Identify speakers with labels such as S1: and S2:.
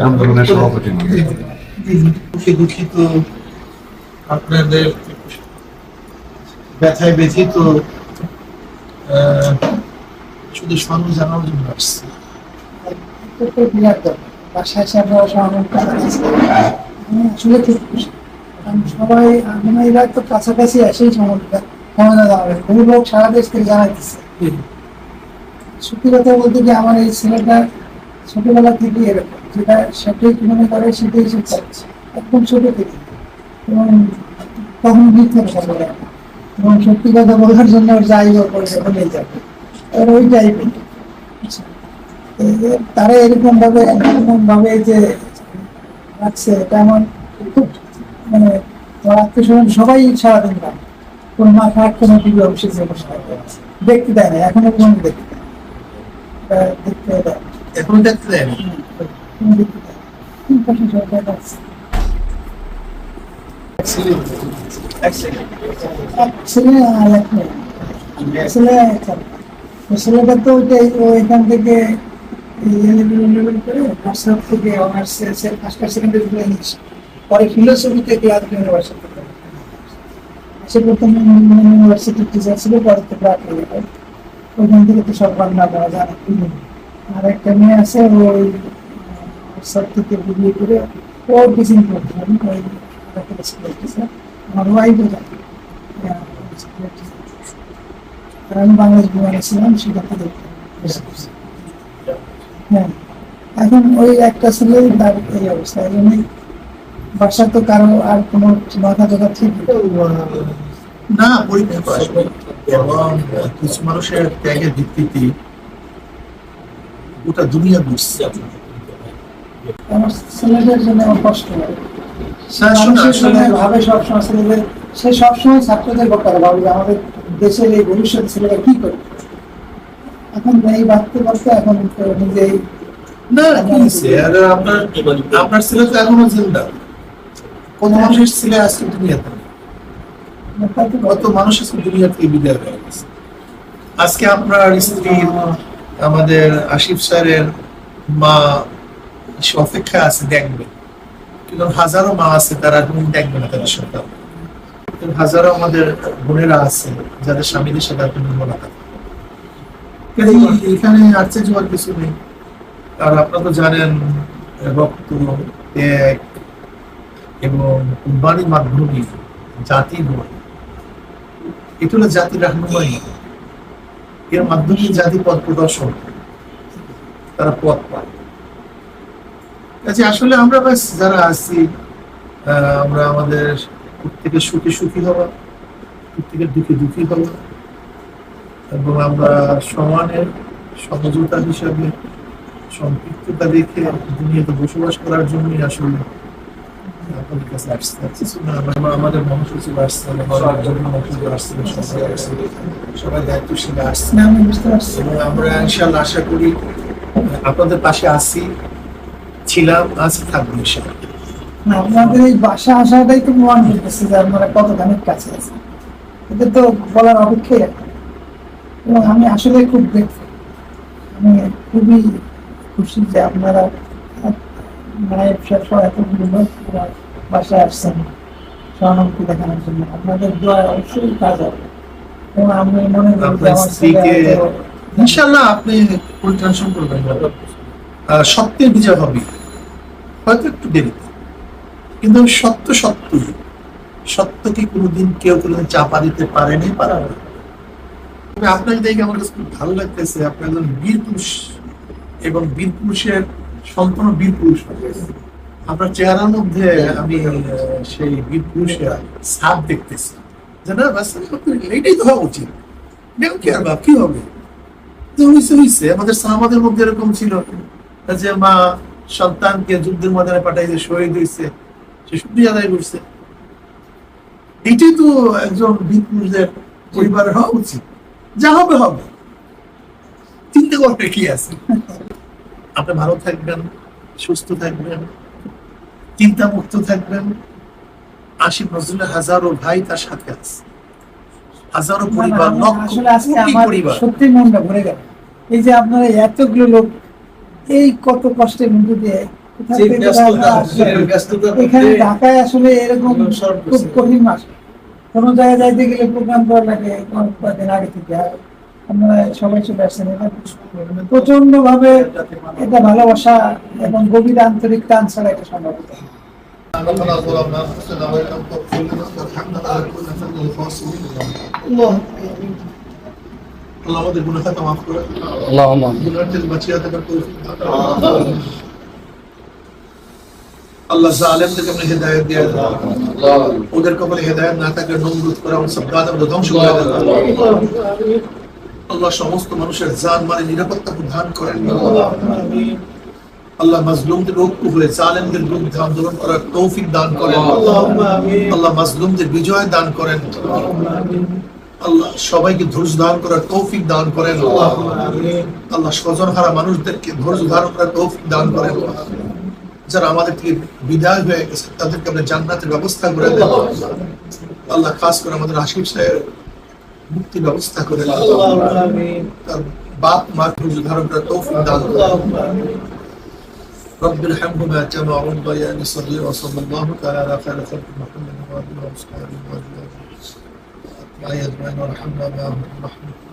S1: আন্দোলনের সভাপতি দুঃখিত আপনাদের ব্যথায় ব্যথিত, শুধু সঙ্গে জানার জন্য আসছি।
S2: সবাই মানে এরা তো কাছাকাছি এসেই সমস্যা সমাধান হবে, বহু লোক সারা দেশ থেকে জানাইতেছে। সত্যি কথা বলতে কি, আমার এই ছেলেটা ছোটবেলা থেকে এরকম, যেটা সেটাই মনে করে সেটাই সে চাচ্ছে, একদম ছোট থেকে। এবং তখন মিথ্যা কথা বলে না, এবং সত্যি কথা বলার জন্য যাই করে বলেই যাবে, ওই টাইপের। তারা এরকম ভাবে যে রাখছে, এটা আমার খুব মানে আত্মীয় স্বজন সবাই সারাদিন না, কোনো মা খারাপ কোনো টিভি অফিসে দেখতে দেয় না, এখনো কোনো দেখতে দেয়, দেখতে দেয়,
S1: এখন দেখতে দেয় না।
S2: ছেলেটা তো এখান থেকে পরে ফিলোসফিতে ক্লাস ইউনিভার্সিটি টিচার ছিল, পরে তো ওইখান থেকে তো সব বাংলা করা জানে। আর একটা মেয়ে আছে, ওই সব থেকে বিয়ে করে ও টিচিং করতে আমার ওয়াইফও জানে। আমি বাংলাদেশ বিমানে ছিলাম, সেখান থেকে হ্যাঁ। এখন ওই একটা ছেলে তার এই অবস্থা, এই জন্যই বাসা তো কারো আর কোনো মাথা টাথা ঠিক
S1: না, পরীক্ষা তো আসবে। এবং কিছু মানুষের ত্যাগের ভিত্তিতে গোটা দুনিয়া বুঝছে।
S2: আমার ছেলেদের জন্য আমার কষ্ট হয়, ভাবে সবসময় ছেলেদের, সে সবসময় ছাত্রদের ব্যাপারে ভাবে যে আমাদের দেশের এই ভবিষ্যৎ ছেলেরা কি করবে। এখন এই ভাবতে ভাবতে এখন নিজেই
S1: না, আপনার ছেলে তো এখনো জিন্দা। কত মানুষের ছেলে আছে দুনিয়াতে, কত মানুষ আছে দুনিয়া থেকে বিদায় হয়ে গেছে। আজকে আপনার স্ত্রী, আমাদের আসিফ স্যারের মা সে অপেক্ষা আছে, দেখবে। কিন্তু হাজারো মা আছে তারা দেখবে না তাদের সন্তান। হাজারো আমাদের বোনেরা আছে যাদের স্বামীদের সাথে আপনি মোলাকাত। এখানে আশ্চর্য হওয়ার কিছু নেই। আর আপনারা তো জানেন, রক্ত, ত্যাগ এবং কুরবানির মাধ্যমে জাতি গড়ে, এটা হলো জাতির রাহনুমাই। এর মাধ্যমে জাতি পথ প্রদর্শন, তারা পথ পায়। কাজে আসলে আমরা বাস যারা আছি, আমরা আমাদের প্রত্যেকের সুখে সুখী হওয়া, প্রত্যেকের দুঃখে দুঃখী হওয়া, এবং আমরা সমানের সমঝোতা হিসাবে সম্পৃক্ততা দেখে দুনিয়াতে বসবাস করার জন্যই আসলে আপনাদের কাছে আসছে। আমাদের মহাসচিব আসছে, সবাই দায়িত্বশীল আসছে। এবং আমরা ইনশাআল্লাহ আশা করি আপনাদের পাশে আছি, ছিলাম, আছি, থাকবো ইনশাআল্লাহ।
S2: আপনাদের এই বাসা আসাটাই তো প্রমাণ করতেছে যে আপনারা কতখানি কাছে আছে, এটা তো বলার অপেক্ষাই রাখে। এবং আমি আসলে খুব আমি খুবই খুশি যে আপনারা মায়ের এতগুলো বাসায় আসছেন সহানুভূতি দেখানোর জন্য। আপনাদের দোয়া অবশ্যই কাজ হবে, এবং আমি মনে করি
S1: ইনশাআল্লাহ আপনি ফুল টেনশন করবেন না, সত্যের বিজয় হবে, হয়তো একটু দেরিতে, কিন্তু সত্য সত্যই। সত্যকে কোনোদিন কেউ কোনোদিন চাপা দিতে পারেনি, পারাবে। তবে আপনাকে দেখে আমার কাছে খুব ভালো লাগতেছে, আপনি একজন বীর পুরুষ, এবং বীর পুরুষের সম্পূর্ণ বীর পুরুষ। আপনার চেহারার মধ্যে আমি সেই বীর পুরুষের ছাপ দেখতেছি, যে না এইটাই তো হওয়া উচিত। কি হবে, আমাদের সাহাবাদের মধ্যে এরকম ছিল যে মা সন্তানকে যুদ্ধের ময়দানে পাঠাইছে, শহীদ হয়েছে, সে শুকরিয়া আদায় করছে। এটাই তো একজন বীর পুরুষদের পরিবারের হওয়া উচিত। যা হবে হবে, চিন্তা করবে কি আছে। আপনি ভালো থাকবেন, সুস্থ থাকবেন, চিন্তা মুক্ত থাকবেন, আসিফ নজরুলের হাজারো ভাই তার সাথে আছে, হাজারো
S2: না, না,
S1: পরিবার, লক্ষ
S2: আসলে আজকে
S1: কোটি
S2: আমার
S1: পরিবার।
S2: সত্যি মনটা ভরে গেল। এই যে আপনারা এতগুলো লোক এই কত কষ্টের মধ্যে দিয়ে কোথা
S3: যে
S2: থেকে
S3: ব্যস্ততা,
S2: তারা আসলে
S3: ব্যস্ততার
S2: এখানে
S3: মধ্যে
S2: ঢাকায় আসলে এরকম
S3: সব
S2: খুব কঠিন মাস, কোনো জায়গায় যাইতে গেলে প্রোগ্রাম করা লাগে কয়েকদিন আগে থেকে। আর আপনারা সবাই চলে আসছেন, এটা প্রচন্ড ভাবে এটা ভালোবাসা এবং গভীর আন্তরিক টান ছাড়া এটা সম্ভব হতো না।
S1: ربنا ظلمنا انفسنا وان لم تغفر لنا وترحمنا لنكونن من الخاسرين. আল্লাহ আমাদের গুনাহ খাতা মাফ করে, গুনাহ থেকে বাঁচিয়ে থাকার তৌফিক দান করুন। আল্লাহ জালেমদেরকে আপনি হেদায়েত দিয়ে দেন, ওদের কপালে হেদায়েত না থাকলে নমরুদ করে আমার সব গাছ আমরা ধ্বংস করে দেন। আল্লাহ সমস্ত মানুষের জান মানে নিরাপত্তা প্রদান করেন। আল্লাহ মাজলুমদের ঐক্য হয়ে জালেমদের বিরুদ্ধে আন্দোলন করার তৌফিক দান করেন। আল্লাহ মাজলুমদের বিজয় দান করেন। আল্লাহ সবাইকে ধৈর্য ধারণ করার তৌফিক দান করেন। আল্লাহ স্বজন হারা মানুষদেরকে ধৈর্য ধারণ করার তৌফিক দান করেন। যারা আমাদের থেকে বিদায় হয়ে গেছে তাদেরকে আপনি জান্নাতের ব্যবস্থা করে দেন। আল্লাহ খাস করে আমাদের আশিফ সাহেবের মুক্তি ব্যবস্থা করে দেন। তার বাপ মা ধৈর্য ধারণ করার তৌফিক দান করেন। رب ارحمهما كما ربياني صغيرا وصلى الله تعالى على خير خلق محمد وعلى اله وصحبه وازواجه واتباعه اجمعين وارحمنا معهم برحمتك